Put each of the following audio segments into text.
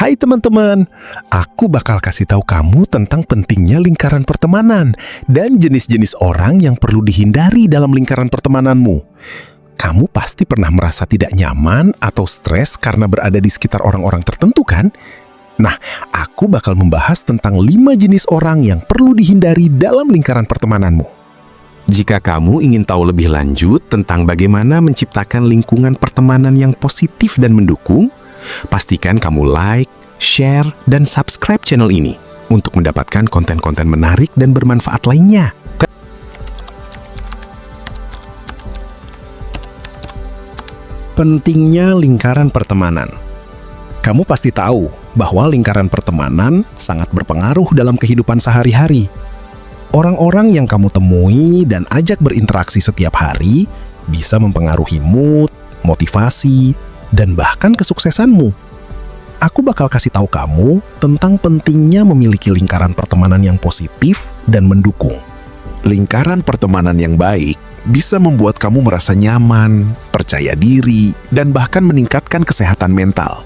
Hai teman-teman, aku bakal kasih tahu kamu tentang pentingnya lingkaran pertemanan dan jenis-jenis orang yang perlu dihindari dalam lingkaran pertemananmu. Kamu pasti pernah merasa tidak nyaman atau stres karena berada di sekitar orang-orang tertentu kan? Nah, aku bakal membahas tentang 5 jenis orang yang perlu dihindari dalam lingkaran pertemananmu. Jika kamu ingin tahu lebih lanjut tentang bagaimana menciptakan lingkungan pertemanan yang positif dan mendukung, pastikan kamu like, share, dan subscribe channel ini untuk mendapatkan konten-konten menarik dan bermanfaat lainnya. Pentingnya lingkaran pertemanan. Kamu pasti tahu bahwa lingkaran pertemanan sangat berpengaruh dalam kehidupan sehari-hari. Orang-orang yang kamu temui dan ajak berinteraksi setiap hari bisa mempengaruhi mood, motivasi, dan bahkan kesuksesanmu. Aku bakal kasih tahu kamu tentang pentingnya memiliki lingkaran pertemanan yang positif dan mendukung. Lingkaran pertemanan yang baik bisa membuat kamu merasa nyaman, percaya diri, dan bahkan meningkatkan kesehatan mental.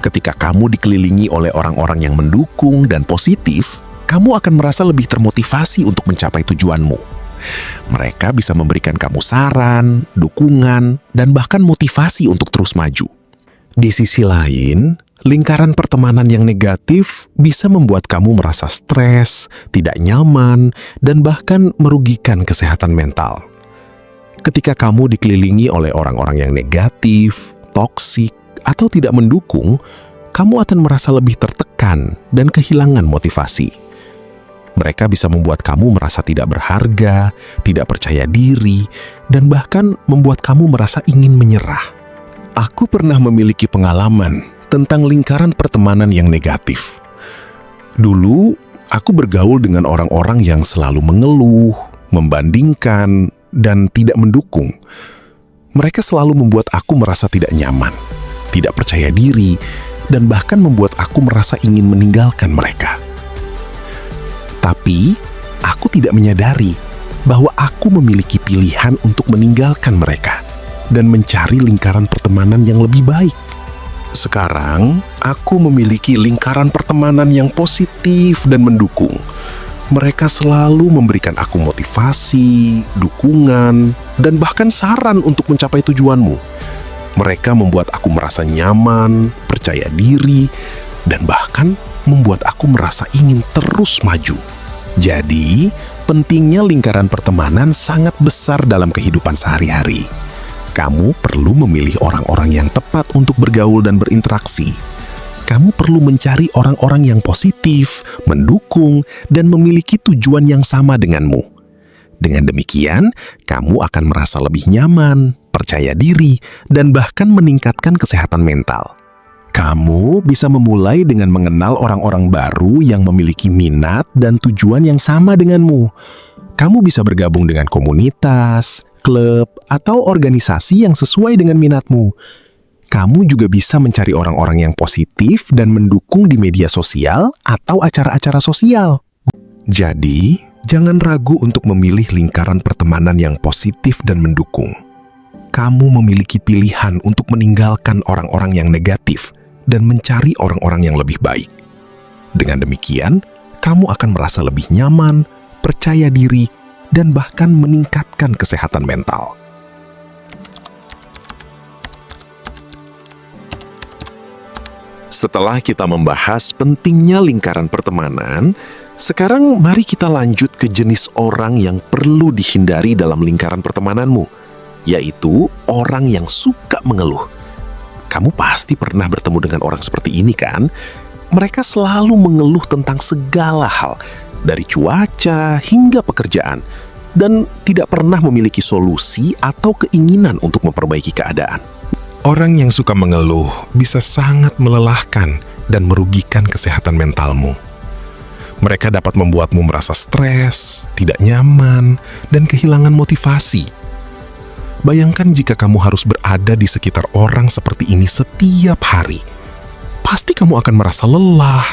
Ketika kamu dikelilingi oleh orang-orang yang mendukung dan positif, kamu akan merasa lebih termotivasi untuk mencapai tujuanmu. Mereka bisa memberikan kamu saran, dukungan, dan bahkan motivasi untuk terus maju. Di sisi lain, lingkaran pertemanan yang negatif bisa membuat kamu merasa stres, tidak nyaman, dan bahkan merugikan kesehatan mental. Ketika kamu dikelilingi oleh orang-orang yang negatif, toksik, atau tidak mendukung, kamu akan merasa lebih tertekan dan kehilangan motivasi. Mereka bisa membuat kamu merasa tidak berharga, tidak percaya diri, dan bahkan membuat kamu merasa ingin menyerah. Aku pernah memiliki pengalaman tentang lingkaran pertemanan yang negatif. Dulu, aku bergaul dengan orang-orang yang selalu mengeluh, membandingkan, dan tidak mendukung. Mereka selalu membuat aku merasa tidak nyaman, tidak percaya diri, dan bahkan membuat aku merasa ingin meninggalkan mereka. Tapi, aku tidak menyadari bahwa aku memiliki pilihan untuk meninggalkan mereka dan mencari lingkaran pertemanan yang lebih baik. Sekarang, aku memiliki lingkaran pertemanan yang positif dan mendukung. Mereka selalu memberikan aku motivasi, dukungan, dan bahkan saran untuk mencapai tujuanmu. Mereka membuat aku merasa nyaman, percaya diri, dan bahkan membuat aku merasa ingin terus maju. Jadi, pentingnya lingkaran pertemanan sangat besar dalam kehidupan sehari-hari. Kamu perlu memilih orang-orang yang tepat untuk bergaul dan berinteraksi. Kamu perlu mencari orang-orang yang positif, mendukung, dan memiliki tujuan yang sama denganmu. Dengan demikian, kamu akan merasa lebih nyaman, percaya diri, dan bahkan meningkatkan kesehatan mental. Kamu bisa memulai dengan mengenal orang-orang baru yang memiliki minat dan tujuan yang sama denganmu. Kamu bisa bergabung dengan komunitas, klub, atau organisasi yang sesuai dengan minatmu. Kamu juga bisa mencari orang-orang yang positif dan mendukung di media sosial atau acara-acara sosial. Jadi, jangan ragu untuk memilih lingkaran pertemanan yang positif dan mendukung. Kamu memiliki pilihan untuk meninggalkan orang-orang yang negatif dan mencari orang-orang yang lebih baik. Dengan demikian, kamu akan merasa lebih nyaman, percaya diri, dan bahkan meningkatkan kesehatan mental. Setelah kita membahas pentingnya lingkaran pertemanan, sekarang mari kita lanjut ke jenis orang yang perlu dihindari dalam lingkaran pertemananmu, yaitu orang yang suka mengeluh. Kamu pasti pernah bertemu dengan orang seperti ini kan? Mereka selalu mengeluh tentang segala hal, dari cuaca hingga pekerjaan, dan tidak pernah memiliki solusi atau keinginan untuk memperbaiki keadaan. Orang yang suka mengeluh bisa sangat melelahkan dan merugikan kesehatan mentalmu. Mereka dapat membuatmu merasa stres, tidak nyaman, dan kehilangan motivasi. Bayangkan jika kamu harus berada di sekitar orang seperti ini setiap hari. Pasti kamu akan merasa lelah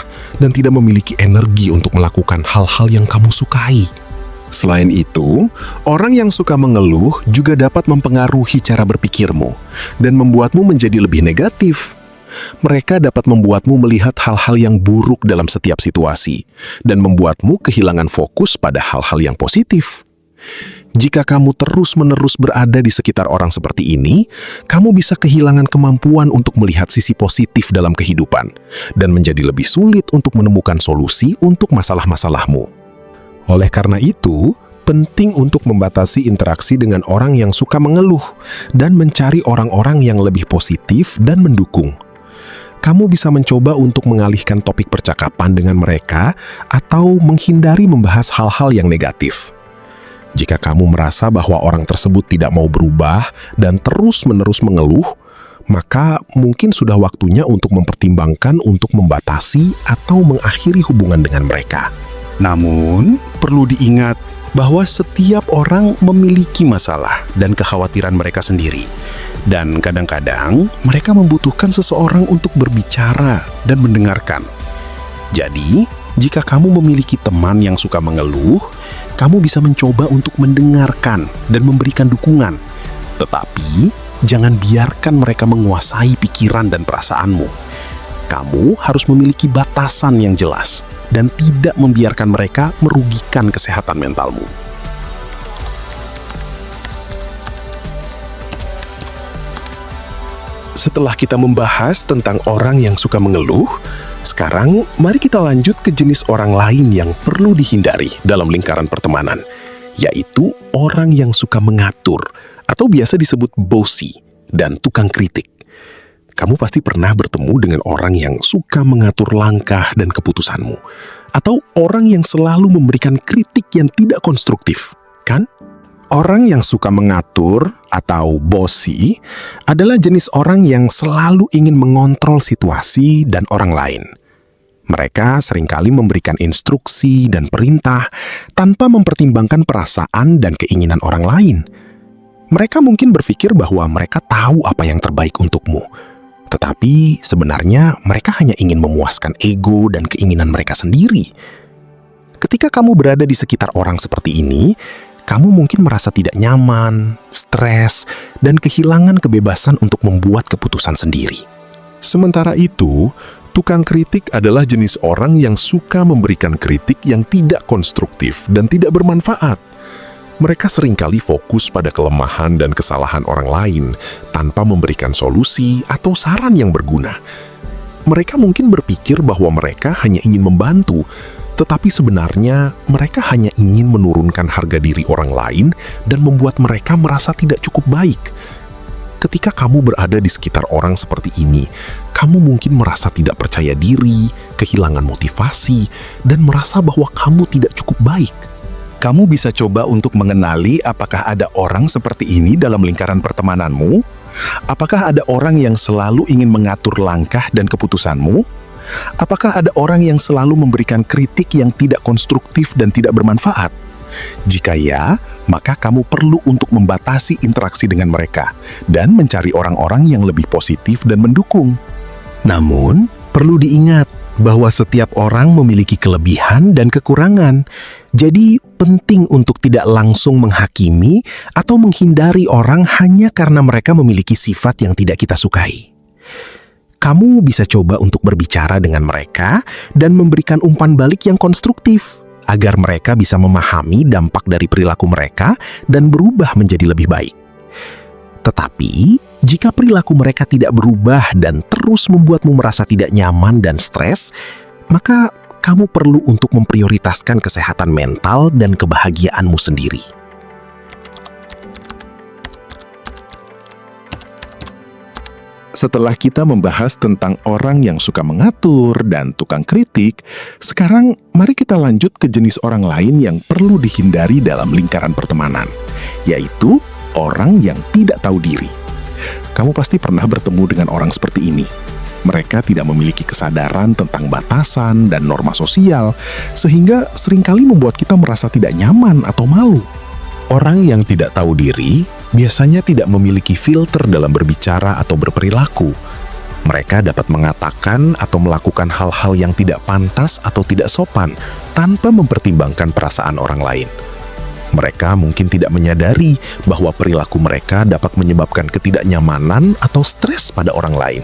dan tidak memiliki energi untuk melakukan hal-hal yang kamu sukai. Selain itu, orang yang suka mengeluh juga dapat mempengaruhi cara berpikirmu dan membuatmu menjadi lebih negatif. mereka dapat membuatmu melihat hal-hal yang buruk dalam setiap situasi dan membuatmu kehilangan fokus pada hal-hal yang positif. Jika kamu terus-menerus berada di sekitar orang seperti ini, kamu bisa kehilangan kemampuan untuk melihat sisi positif dalam kehidupan dan menjadi lebih sulit untuk menemukan solusi untuk masalah-masalahmu. Oleh karena itu, penting untuk membatasi interaksi dengan orang yang suka mengeluh dan mencari orang-orang yang lebih positif dan mendukung. Kamu bisa mencoba untuk mengalihkan topik percakapan dengan mereka atau menghindari membahas hal-hal yang negatif. Jika kamu merasa bahwa orang tersebut tidak mau berubah dan terus-menerus mengeluh, maka mungkin sudah waktunya untuk mempertimbangkan untuk membatasi atau mengakhiri hubungan dengan mereka. Namun, perlu diingat bahwa setiap orang memiliki masalah dan kekhawatiran mereka sendiri. Dan kadang-kadang mereka membutuhkan seseorang untuk berbicara dan mendengarkan. Jadi, jika kamu memiliki teman yang suka mengeluh, kamu bisa mencoba untuk mendengarkan dan memberikan dukungan. Tetapi, jangan biarkan mereka menguasai pikiran dan perasaanmu. Kamu harus memiliki batasan yang jelas dan tidak membiarkan mereka merugikan kesehatan mentalmu. Setelah kita membahas tentang orang yang suka mengeluh, sekarang mari kita lanjut ke jenis orang lain yang perlu dihindari dalam lingkaran pertemanan, yaitu orang yang suka mengatur atau biasa disebut bossy dan tukang kritik. Kamu pasti pernah bertemu dengan orang yang suka mengatur langkah dan keputusanmu, atau orang yang selalu memberikan kritik yang tidak konstruktif, kan? Orang yang suka mengatur atau bossy adalah jenis orang yang selalu ingin mengontrol situasi dan orang lain. Mereka seringkali memberikan instruksi dan perintah tanpa mempertimbangkan perasaan dan keinginan orang lain. Mereka mungkin berpikir bahwa mereka tahu apa yang terbaik untukmu. Tetapi sebenarnya mereka hanya ingin memuaskan ego dan keinginan mereka sendiri. Ketika kamu berada di sekitar orang seperti ini, kamu mungkin merasa tidak nyaman, stres, dan kehilangan kebebasan untuk membuat keputusan sendiri. Sementara itu, tukang kritik adalah jenis orang yang suka memberikan kritik yang tidak konstruktif dan tidak bermanfaat. Mereka seringkali fokus pada kelemahan dan kesalahan orang lain tanpa memberikan solusi atau saran yang berguna. Mereka mungkin berpikir bahwa mereka hanya ingin membantu, tetapi sebenarnya mereka hanya ingin menurunkan harga diri orang lain dan membuat mereka merasa tidak cukup baik. Ketika kamu berada di sekitar orang seperti ini, kamu mungkin merasa tidak percaya diri, kehilangan motivasi, dan merasa bahwa kamu tidak cukup baik. Kamu bisa coba untuk mengenali apakah ada orang seperti ini dalam lingkaran pertemananmu. Apakah ada orang yang selalu ingin mengatur langkah dan keputusanmu? Apakah ada orang yang selalu memberikan kritik yang tidak konstruktif dan tidak bermanfaat? Jika ya, maka kamu perlu untuk membatasi interaksi dengan mereka dan mencari orang-orang yang lebih positif dan mendukung. Namun, perlu diingat bahwa setiap orang memiliki kelebihan dan kekurangan. Jadi, penting untuk tidak langsung menghakimi atau menghindari orang hanya karena mereka memiliki sifat yang tidak kita sukai. Kamu bisa coba untuk berbicara dengan mereka dan memberikan umpan balik yang konstruktif, agar mereka bisa memahami dampak dari perilaku mereka dan berubah menjadi lebih baik. Tetapi, jika perilaku mereka tidak berubah dan terus membuatmu merasa tidak nyaman dan stres, maka kamu perlu untuk memprioritaskan kesehatan mental dan kebahagiaanmu sendiri. Setelah kita membahas tentang orang yang suka mengatur dan tukang kritik, sekarang mari kita lanjut ke jenis orang lain yang perlu dihindari dalam lingkaran pertemanan, yaitu orang yang tidak tahu diri. Kamu pasti pernah bertemu dengan orang seperti ini. Mereka tidak memiliki kesadaran tentang batasan dan norma sosial, sehingga seringkali membuat kita merasa tidak nyaman atau malu. Orang yang tidak tahu diri biasanya tidak memiliki filter dalam berbicara atau berperilaku. Mereka dapat mengatakan atau melakukan hal-hal yang tidak pantas atau tidak sopan tanpa mempertimbangkan perasaan orang lain. Mereka mungkin tidak menyadari bahwa perilaku mereka dapat menyebabkan ketidaknyamanan atau stres pada orang lain.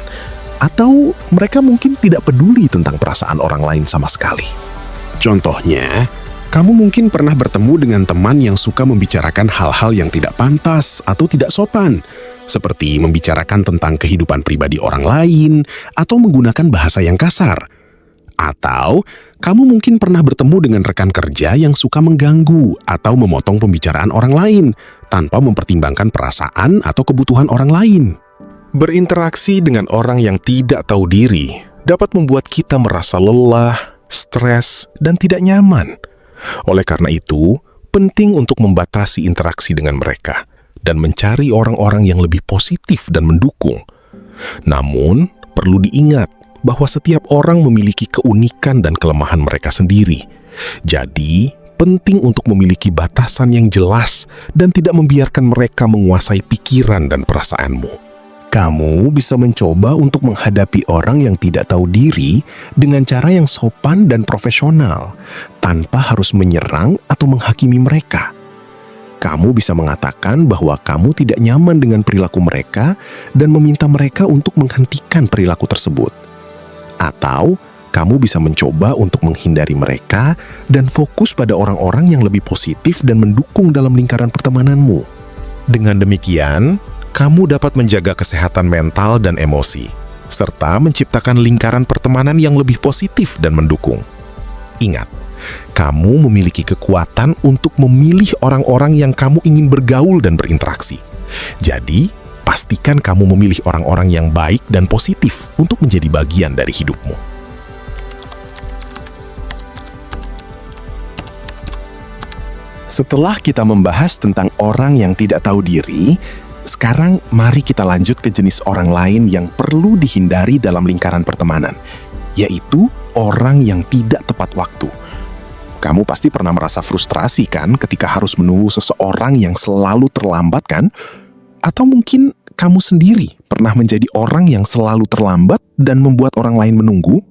Atau mereka mungkin tidak peduli tentang perasaan orang lain sama sekali. Contohnya, kamu mungkin pernah bertemu dengan teman yang suka membicarakan hal-hal yang tidak pantas atau tidak sopan, seperti membicarakan tentang kehidupan pribadi orang lain atau menggunakan bahasa yang kasar. Atau, kamu mungkin pernah bertemu dengan rekan kerja yang suka mengganggu atau memotong pembicaraan orang lain tanpa mempertimbangkan perasaan atau kebutuhan orang lain. Berinteraksi dengan orang yang tidak tahu diri dapat membuat kita merasa lelah, stres, dan tidak nyaman. Oleh karena itu, penting untuk membatasi interaksi dengan mereka dan mencari orang-orang yang lebih positif dan mendukung. Namun, perlu diingat bahwa setiap orang memiliki keunikan dan kelemahan mereka sendiri. Jadi, penting untuk memiliki batasan yang jelas dan tidak membiarkan mereka menguasai pikiran dan perasaanmu. Kamu bisa mencoba untuk menghadapi orang yang tidak tahu diri dengan cara yang sopan dan profesional, tanpa harus menyerang atau menghakimi mereka. Kamu bisa mengatakan bahwa kamu tidak nyaman dengan perilaku mereka dan meminta mereka untuk menghentikan perilaku tersebut. Atau, kamu bisa mencoba untuk menghindari mereka dan fokus pada orang-orang yang lebih positif dan mendukung dalam lingkaran pertemananmu. Dengan demikian, kamu dapat menjaga kesehatan mental dan emosi, serta menciptakan lingkaran pertemanan yang lebih positif dan mendukung. Ingat, kamu memiliki kekuatan untuk memilih orang-orang yang kamu ingin bergaul dan berinteraksi. Jadi, pastikan kamu memilih orang-orang yang baik dan positif untuk menjadi bagian dari hidupmu. Setelah kita membahas tentang orang yang tidak tahu diri, sekarang mari kita lanjut ke jenis orang lain yang perlu dihindari dalam lingkaran pertemanan, yaitu orang yang tidak tepat waktu. Kamu pasti pernah merasa frustrasi kan ketika harus menunggu seseorang yang selalu terlambat kan? Atau mungkin kamu sendiri pernah menjadi orang yang selalu terlambat dan membuat orang lain menunggu?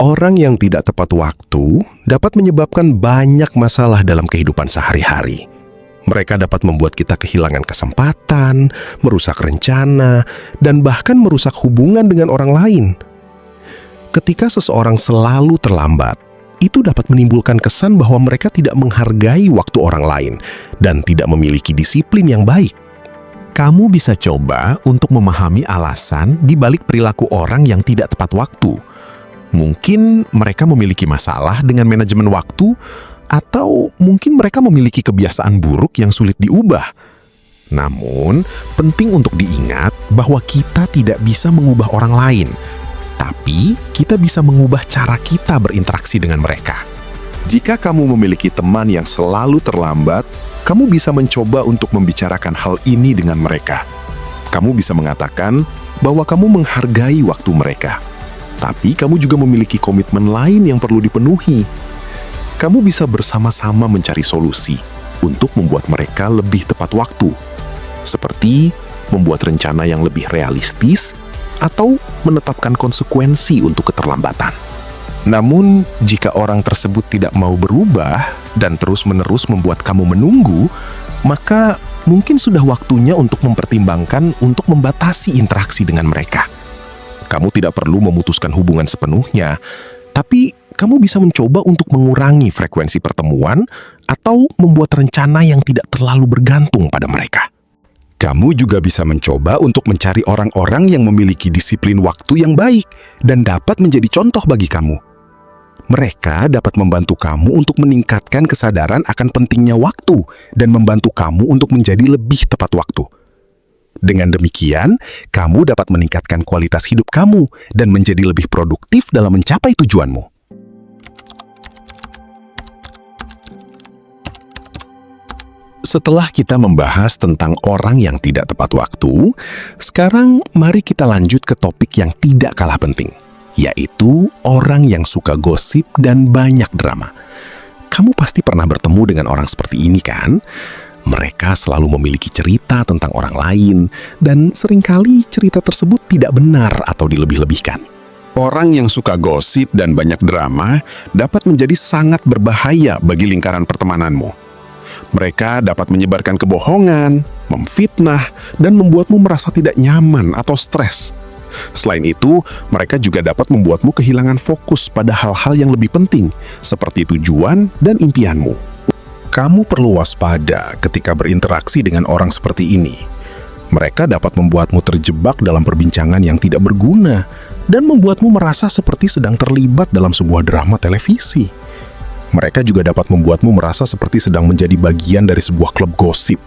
Orang yang tidak tepat waktu dapat menyebabkan banyak masalah dalam kehidupan sehari-hari. Mereka dapat membuat kita kehilangan kesempatan, merusak rencana, dan bahkan merusak hubungan dengan orang lain. Ketika seseorang selalu terlambat, itu dapat menimbulkan kesan bahwa mereka tidak menghargai waktu orang lain dan tidak memiliki disiplin yang baik. Kamu bisa coba untuk memahami alasan di balik perilaku orang yang tidak tepat waktu. Mungkin mereka memiliki masalah dengan manajemen waktu, atau mungkin mereka memiliki kebiasaan buruk yang sulit diubah. Namun, penting untuk diingat bahwa kita tidak bisa mengubah orang lain, tapi kita bisa mengubah cara kita berinteraksi dengan mereka. Jika kamu memiliki teman yang selalu terlambat, kamu bisa mencoba untuk membicarakan hal ini dengan mereka. Kamu bisa mengatakan bahwa kamu menghargai waktu mereka, tapi kamu juga memiliki komitmen lain yang perlu dipenuhi. Kamu bisa bersama-sama mencari solusi untuk membuat mereka lebih tepat waktu, seperti membuat rencana yang lebih realistis atau menetapkan konsekuensi untuk keterlambatan. Namun, jika orang tersebut tidak mau berubah dan terus-menerus membuat kamu menunggu, maka mungkin sudah waktunya untuk mempertimbangkan untuk membatasi interaksi dengan mereka. Kamu tidak perlu memutuskan hubungan sepenuhnya, tapi kamu bisa mencoba untuk mengurangi frekuensi pertemuan atau membuat rencana yang tidak terlalu bergantung pada mereka. Kamu juga bisa mencoba untuk mencari orang-orang yang memiliki disiplin waktu yang baik dan dapat menjadi contoh bagi kamu. Mereka dapat membantu kamu untuk meningkatkan kesadaran akan pentingnya waktu dan membantu kamu untuk menjadi lebih tepat waktu. Dengan demikian, kamu dapat meningkatkan kualitas hidup kamu dan menjadi lebih produktif dalam mencapai tujuanmu. Setelah kita membahas tentang orang yang tidak tepat waktu, sekarang mari kita lanjut ke topik yang tidak kalah penting, yaitu orang yang suka gosip dan banyak drama. Kamu pasti pernah bertemu dengan orang seperti ini kan? Mereka selalu memiliki cerita tentang orang lain, dan seringkali cerita tersebut tidak benar atau dilebih-lebihkan. Orang yang suka gosip dan banyak drama dapat menjadi sangat berbahaya bagi lingkaran pertemananmu. Mereka dapat menyebarkan kebohongan, memfitnah, dan membuatmu merasa tidak nyaman atau stres. Selain itu, mereka juga dapat membuatmu kehilangan fokus pada hal-hal yang lebih penting, seperti tujuan dan impianmu. Kamu perlu waspada ketika berinteraksi dengan orang seperti ini. Mereka dapat membuatmu terjebak dalam perbincangan yang tidak berguna dan membuatmu merasa seperti sedang terlibat dalam sebuah drama televisi. Mereka juga dapat membuatmu merasa seperti sedang menjadi bagian dari sebuah klub gosip,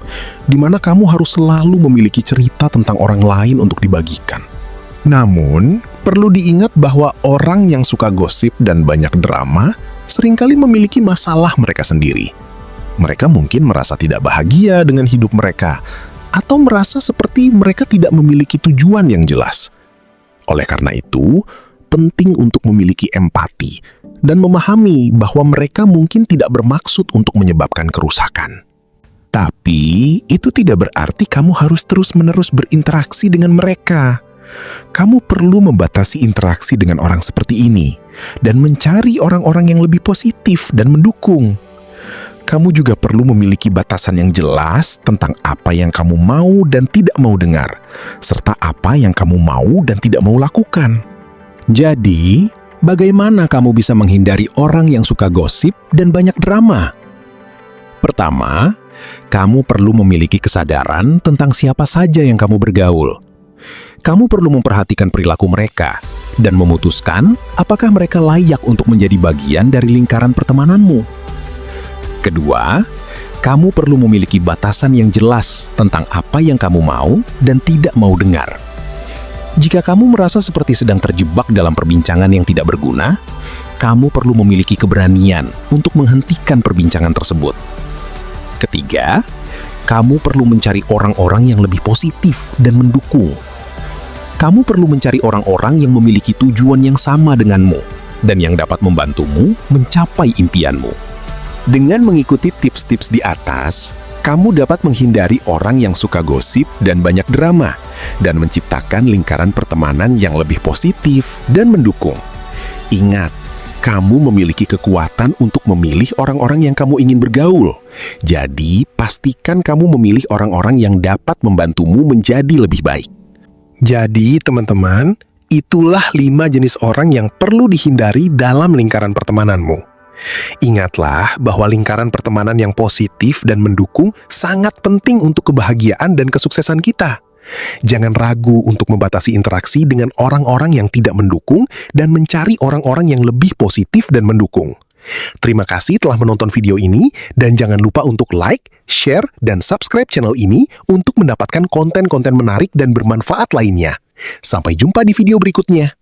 di mana kamu harus selalu memiliki cerita tentang orang lain untuk dibagikan. Namun, perlu diingat bahwa orang yang suka gosip dan banyak drama seringkali memiliki masalah mereka sendiri. Mereka mungkin merasa tidak bahagia dengan hidup mereka, atau merasa seperti mereka tidak memiliki tujuan yang jelas. Oleh karena itu, penting untuk memiliki empati dan memahami bahwa mereka mungkin tidak bermaksud untuk menyebabkan kerusakan. Tapi, itu tidak berarti kamu harus terus-menerus berinteraksi dengan mereka. Kamu perlu membatasi interaksi dengan orang seperti ini dan mencari orang-orang yang lebih positif dan mendukung. Kamu juga perlu memiliki batasan yang jelas tentang apa yang kamu mau dan tidak mau dengar, serta apa yang kamu mau dan tidak mau lakukan. Jadi, bagaimana kamu bisa menghindari orang yang suka gosip dan banyak drama? Pertama, kamu perlu memiliki kesadaran tentang siapa saja yang kamu bergaul. Kamu perlu memperhatikan perilaku mereka dan memutuskan apakah mereka layak untuk menjadi bagian dari lingkaran pertemananmu. Kedua, kamu perlu memiliki batasan yang jelas tentang apa yang kamu mau dan tidak mau dengar. Jika kamu merasa seperti sedang terjebak dalam perbincangan yang tidak berguna, kamu perlu memiliki keberanian untuk menghentikan perbincangan tersebut. Ketiga, kamu perlu mencari orang-orang yang lebih positif dan mendukung. Kamu perlu mencari orang-orang yang memiliki tujuan yang sama denganmu dan yang dapat membantumu mencapai impianmu. Dengan mengikuti tips-tips di atas, kamu dapat menghindari orang yang suka gosip dan banyak drama, dan menciptakan lingkaran pertemanan yang lebih positif dan mendukung. Ingat, kamu memiliki kekuatan untuk memilih orang-orang yang kamu ingin bergaul. Jadi, pastikan kamu memilih orang-orang yang dapat membantumu menjadi lebih baik. Jadi, teman-teman, itulah 5 jenis orang yang perlu dihindari dalam lingkaran pertemananmu. Ingatlah bahwa lingkaran pertemanan yang positif dan mendukung sangat penting untuk kebahagiaan dan kesuksesan kita. Jangan ragu untuk membatasi interaksi dengan orang-orang yang tidak mendukung dan mencari orang-orang yang lebih positif dan mendukung. Terima kasih telah menonton video ini dan jangan lupa untuk like, share, dan subscribe channel ini untuk mendapatkan konten-konten menarik dan bermanfaat lainnya. Sampai jumpa di video berikutnya.